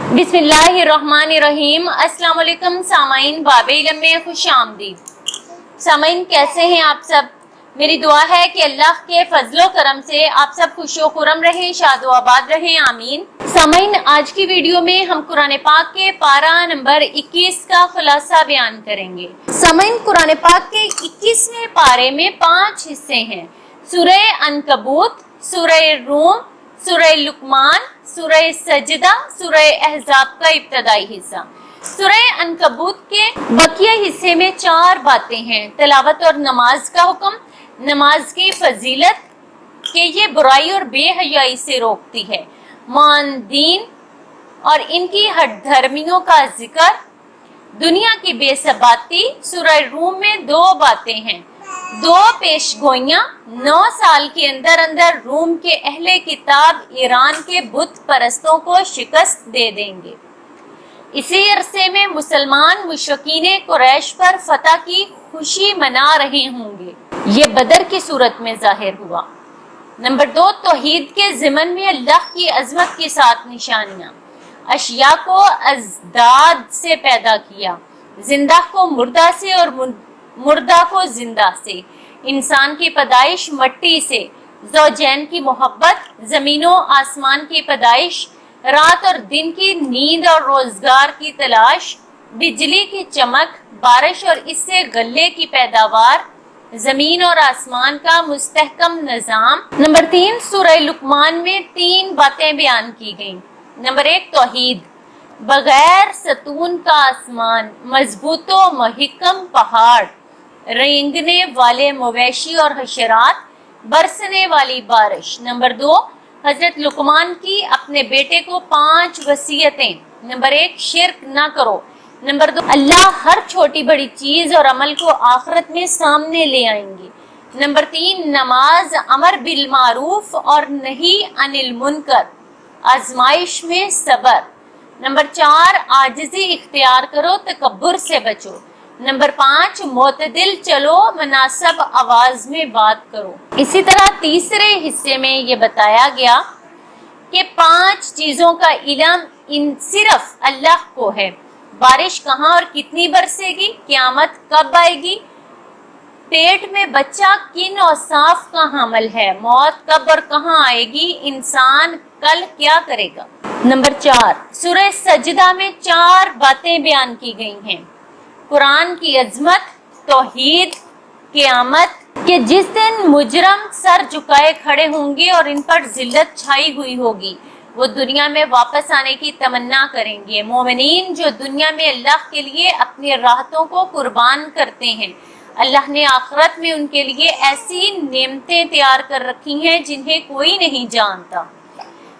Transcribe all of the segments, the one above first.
बिस्मिल्लाहिर्रहमानिर्रहीम। अस्सलाम वालेकुम सामाइन, बाबे इल्म में खुश आमदीद। सामाइन, कैसे हैं आप सब? मेरी दुआ है कि अल्लाह के फजलो करम से आप सब खुशो खुरम रहें, शादो आबाद रहें, आमीन। सामाइन, आज की वीडियो में हम कुरान पाक के पारा नंबर 21 का खुलासा बयान करेंगे। सामाइन, कुरान पाक के 21वें पारे में 5 हिस्से हैं। सूरह अनकबूत, सूरह रूम, सूरह लुकमान, सूरह सजदा, सूरह अहज़ाब का इब्तदाई हिस्सा। सूरह अनकबूत के बकिया हिस्से में 4 बातें हैं। तिलावत और नमाज का हुक्म, नमाज की फजीलत कि ये बुराई और बेहयाई से रोकती है, मान दीन और इनकी हट धर्मियों का जिक्र, दुनिया की बेसबाती। सूरह रूम में 2 बातें हैं, 2 पेशगोइयां। 9 साल के अंदर अंदर रूम के अहले किताब ईरान के बुत परस्तों को शिकस्त दे देंगे। इसी अरसे में मुसलमान मुशरिकीन कुरैश पर फतह की खुशी मना रहे होंगे। ये बदर की सूरत में जाहिर हुआ। नंबर 2, तौहीद के ज़िमन में अल्लाह की अजमत के साथ निशानियां। अशिया को अजदाद से पैदा किया, जिंदा को मुर्दा से और मुर्दा को जिंदा से। इंसान की पैदाइश मट्टी से, ज़ौजैन की मोहब्बत, ज़मीनों आसमान की पैदाइश, रात और दिन की नींद और रोजगार की तलाश, बिजली की चमक, बारिश और इससे गल्ले की पैदावार, जमीन और आसमान का मुस्तहकम निजाम। नंबर 3, सूरह लुकमान में 3 बातें बयान की गई। नंबर 1, तौहीद, बगैर सतून का आसमान, मजबूतो महकम पहाड़, रेंगने वाले मवेशी और हशरात, बरसने वाली बारिश। नंबर 2, हजरत लुकमान की अपने बेटे को 5 वसीयतें। नंबर 1, शिर्क ना करो। नंबर 2, अल्लाह हर छोटी बड़ी चीज और अमल को आखिरत में सामने ले आएंगे। नंबर 3, नमाज, अमर बिल मारूफ और नहीं अनिल मुनकर, आजमाइश में सबर। नंबर 4, आजिज़ी इख्तियार करो, तकब्बुर से बचो। नंबर 5, मोतदिल चलो, मुनासिब आवाज में बात करो। इसी तरह तीसरे हिस्से में ये बताया गया कि 5 चीजों का इल्म इन सिर्फ अल्लाह को है। बारिश कहाँ और कितनी बरसेगी, क़यामत कब आएगी, पेट में बच्चा किन औसाफ का हामिल है, मौत कब और कहाँ आएगी, इंसान कल क्या करेगा। नंबर 4, सूरह सजदा में 4 बातें बयान की गई हैं। कुरान की अजमत, तौहीद, क़यामत के जिस दिन मुजरम सर झुकाए खड़े होंगे और इन पर जिल्लत छाई हुई होगी, वो दुनिया में वापस आने की तमन्ना करेंगे। मोमिनीन जो दुनिया में अल्लाह के लिए अपनी राहतों को कुर्बान करते हैं, अल्लाह ने आखिरत में उनके लिए ऐसी नेमतें तैयार कर रखी हैं जिन्हें कोई नहीं जानता।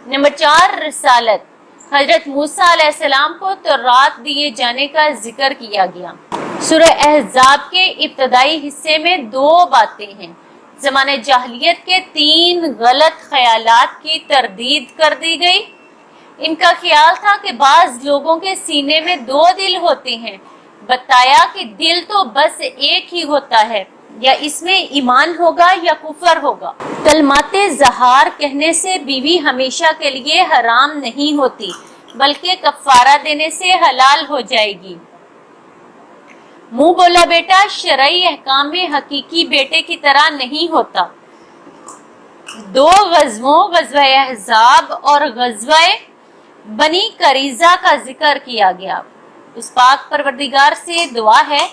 नंबर 4, रिसालत, हजरत मूसा अलैहिस्सलाम को तौरात दिए जाने का जिक्र किया गया। सूरह अहज़ाब के इब्तदाई हिस्से में 2 बातें हैं। ज़माने जाहिलियत के 3 गलत ख्यालात की तरदीद कर दी गई। इनका ख्याल था कि बाज़ लोगों के सीने में 2 दिल होते हैं। बताया कि दिल तो बस एक ही होता है, या इसमें ईमान होगा या कुफर होगा। कलमाते ज़हार कहने से बीवी हमेशा के लिए हराम नहीं होती, बल्कि कफ़ारा देने से हलाल हो जाएगी। मुंह बोला बेटा शरई अहकाम में हकीकी बेटे की तरह नहीं होता। 2 गज़वों, गज़वा अहज़ाब और गज़वा बनी करीज़ा का जिक्र किया गया। उस पाक परवरदिगार से दुआ है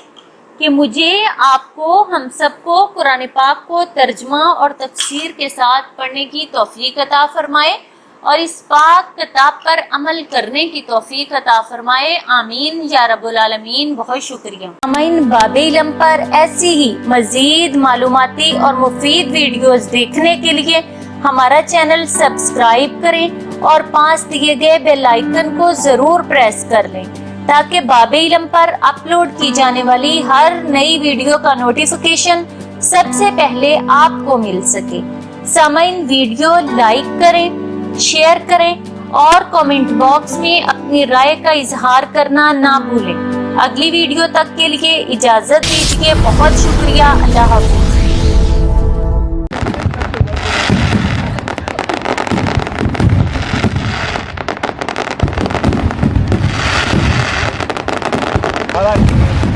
कि मुझे, आपको, हम सबको कुरान पाक को तर्जुमा और तफसीर के साथ पढ़ने की तौफीक अता फरमाए और इस पाक किताब पर अमल करने की तौफीक अता फरमाए, आमीन या रब्बुल आलमीन। बहुत शुक्रिया। आमीन। बाबे इल्म पर ऐसी ही मजीद मालूमाती और मुफीद वीडियोस देखने के लिए हमारा चैनल सब्सक्राइब करें और पास दिए गए बेल आइकन को जरूर प्रेस कर लें, ताकि बाबे इल्म पर अपलोड की जाने वाली हर नई वीडियो का नोटिफिकेशन सबसे पहले आपको मिल सके। सामाइन, वीडियो लाइक करें, शेयर करें और कमेंट बॉक्स में अपनी राय का इजहार करना ना भूलें। अगली वीडियो तक के लिए इजाजत दीजिए। बहुत शुक्रिया। अल्लाह हाफ़िज़। خلاص